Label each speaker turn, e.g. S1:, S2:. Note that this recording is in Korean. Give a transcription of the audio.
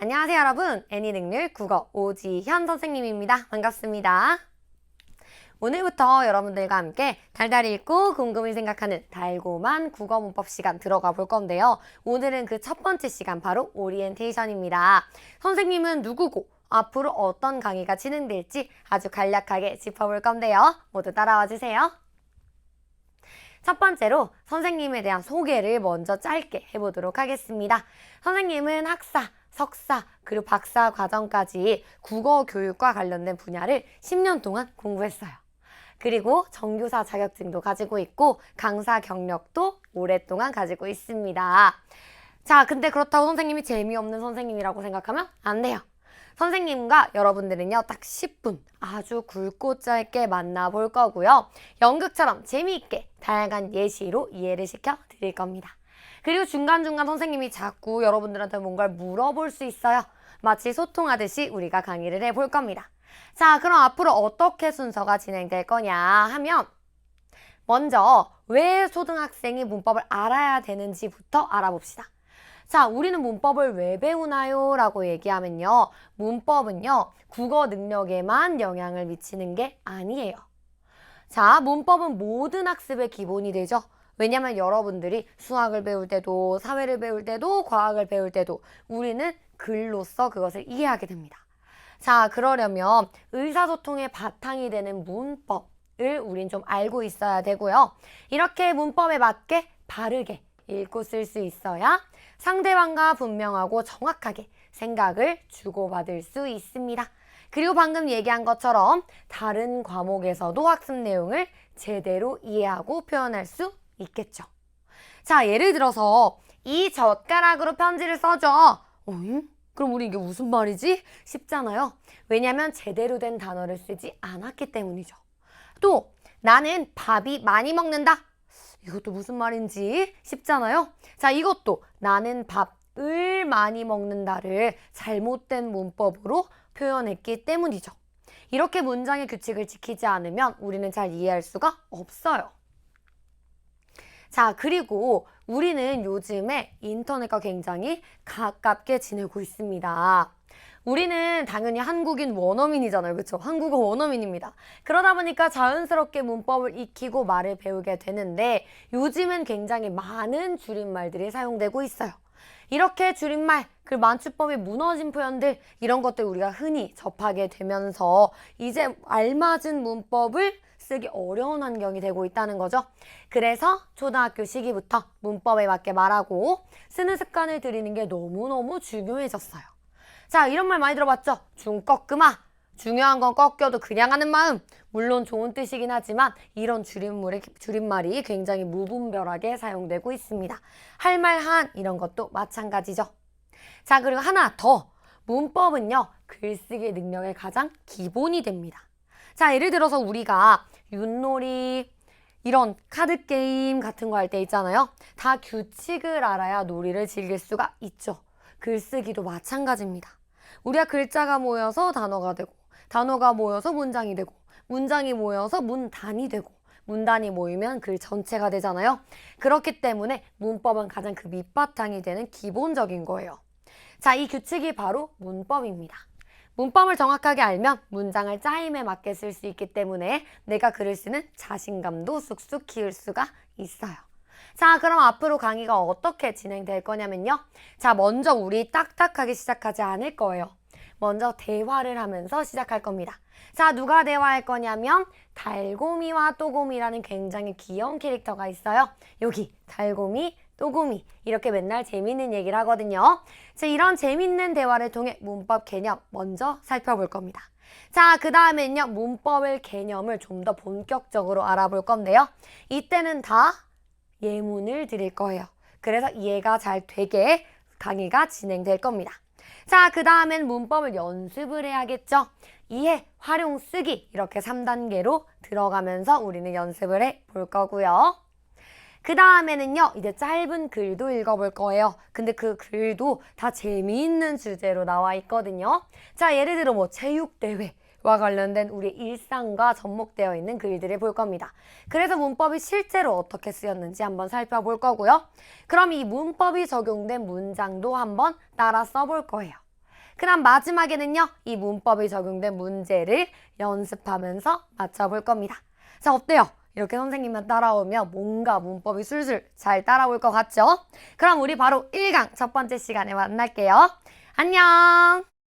S1: 안녕하세요 여러분, 애니능률 국어 오지현 선생님입니다. 반갑습니다. 오늘부터 여러분들과 함께 달달이 읽고 곰곰이 생각하는 달고만 국어 문법 시간 들어가 볼 건데요. 오늘은 그 첫 번째 시간 바로 오리엔테이션입니다. 선생님은 누구고 앞으로 어떤 강의가 진행될지 아주 간략하게 짚어볼 건데요. 모두 따라와 주세요. 첫 번째로 선생님에 대한 소개를 먼저 짧게 해보도록 하겠습니다. 선생님은 학사, 석사, 그리고 박사 과정까지 국어 교육과 관련된 분야를 10년 동안 공부했어요. 그리고 정교사 자격증도 가지고 있고 강사 경력도 오랫동안 가지고 있습니다. 자, 근데 그렇다고 선생님이 재미없는 선생님이라고 생각하면 안 돼요. 선생님과 여러분들은요, 딱 10분 아주 굵고 짧게 만나볼 거고요. 연극처럼 재미있게 다양한 예시로 이해를 시켜 드릴 겁니다. 그리고 중간중간 선생님이 자꾸 여러분들한테 뭔가를 물어볼 수 있어요. 마치 소통하듯이 우리가 강의를 해볼 겁니다. 자, 그럼 앞으로 어떻게 순서가 진행될 거냐 하면 먼저 왜 초등학생이 문법을 알아야 되는지부터 알아봅시다. 자, 우리는 문법을 왜 배우나요? 라고 얘기하면요. 문법은요, 국어 능력에만 영향을 미치는 게 아니에요. 자, 문법은 모든 학습의 기본이 되죠. 왜냐면 여러분들이 수학을 배울 때도, 사회를 배울 때도, 과학을 배울 때도 우리는 글로써 그것을 이해하게 됩니다. 자, 그러려면 의사소통의 바탕이 되는 문법을 우린 좀 알고 있어야 되고요. 이렇게 문법에 맞게 바르게 읽고 쓸 수 있어야 상대방과 분명하고 정확하게 생각을 주고받을 수 있습니다. 그리고 방금 얘기한 것처럼 다른 과목에서도 학습 내용을 제대로 이해하고 표현할 수 있겠죠. 자, 예를 들어서 이 젓가락으로 편지를 써줘. 그럼 우리 이게 무슨 말이지? 쉽잖아요. 왜냐면 제대로 된 단어를 쓰지 않았기 때문이죠. 또 나는 밥이 많이 먹는다. 이것도 무슨 말인지 쉽잖아요. 자, 이것도 나는 밥을 많이 먹는다를 잘못된 문법으로 표현했기 때문이죠. 이렇게 문장의 규칙을 지키지 않으면 우리는 잘 이해할 수가 없어요. 자, 그리고 우리는 요즘에 인터넷과 굉장히 가깝게 지내고 있습니다. 우리는 당연히 한국인 원어민이잖아요. 그렇죠? 한국어 원어민입니다. 그러다 보니까 자연스럽게 문법을 익히고 말을 배우게 되는데 요즘은 굉장히 많은 줄임말들이 사용되고 있어요. 이렇게 줄임말, 그 맞춤법이 무너진 표현들 이런 것들 우리가 흔히 접하게 되면서 이제 알맞은 문법을 쓰기 어려운 환경이 되고 있다는 거죠. 그래서 초등학교 시기부터 문법에 맞게 말하고 쓰는 습관을 들이는 게 너무너무 중요해졌어요. 자, 이런 말 많이 들어봤죠? 중꺾으마. 중요한 건 꺾여도 그냥 하는 마음. 물론 좋은 뜻이긴 하지만 이런 줄임말이 굉장히 무분별하게 사용되고 있습니다. 할 말 한 이런 것도 마찬가지죠. 자, 그리고 하나 더. 문법은요, 글쓰기 능력의 가장 기본이 됩니다. 자, 예를 들어서 우리가 윷놀이, 이런 카드게임 같은 거 할 때 있잖아요. 다 규칙을 알아야 놀이를 즐길 수가 있죠. 글쓰기도 마찬가지입니다. 우리가 글자가 모여서 단어가 되고, 단어가 모여서 문장이 되고, 문장이 모여서 문단이 되고, 문단이 모이면 글 전체가 되잖아요. 그렇기 때문에 문법은 가장 그 밑바탕이 되는 기본적인 거예요. 자, 이 규칙이 바로 문법입니다. 문법을 정확하게 알면 문장을 짜임에 맞게 쓸 수 있기 때문에 내가 글을 쓰는 자신감도 쑥쑥 키울 수가 있어요. 자, 그럼 앞으로 강의가 어떻게 진행될 거냐면요. 자, 먼저 우리 딱딱하게 시작하지 않을 거예요. 먼저 대화를 하면서 시작할 겁니다. 자, 누가 대화할 거냐면 달고미와 또고미라는 굉장히 귀여운 캐릭터가 있어요. 여기 달고미, 또고미 이렇게 맨날 재밌는 얘기를 하거든요. 자, 이런 재밌는 대화를 통해 문법 개념 먼저 살펴볼 겁니다. 자, 그 다음엔요. 문법의 개념을 좀 더 본격적으로 알아볼 건데요. 이때는 다 예문을 드릴 거예요. 그래서 이해가 잘 되게 강의가 진행될 겁니다. 자, 그 다음엔 문법을 연습을 해야겠죠. 이해, 활용, 쓰기 이렇게 3단계로 들어가면서 우리는 연습을 해볼 거고요. 그 다음에는요, 이제 짧은 글도 읽어볼 거예요. 근데 그 글도 다 재미있는 주제로 나와 있거든요. 자, 예를 들어 뭐 체육대회와 관련된 우리 일상과 접목되어 있는 글들을 볼 겁니다. 그래서 문법이 실제로 어떻게 쓰였는지 한번 살펴볼 거고요. 그럼 이 문법이 적용된 문장도 한번 따라 써볼 거예요. 그럼 마지막에는요, 이 문법이 적용된 문제를 연습하면서 맞춰볼 겁니다. 자, 어때요? 이렇게 선생님만 따라오면 뭔가 문법이 술술 잘 따라올 것 같죠? 그럼 우리 바로 1강 첫 번째 시간에 만날게요. 안녕!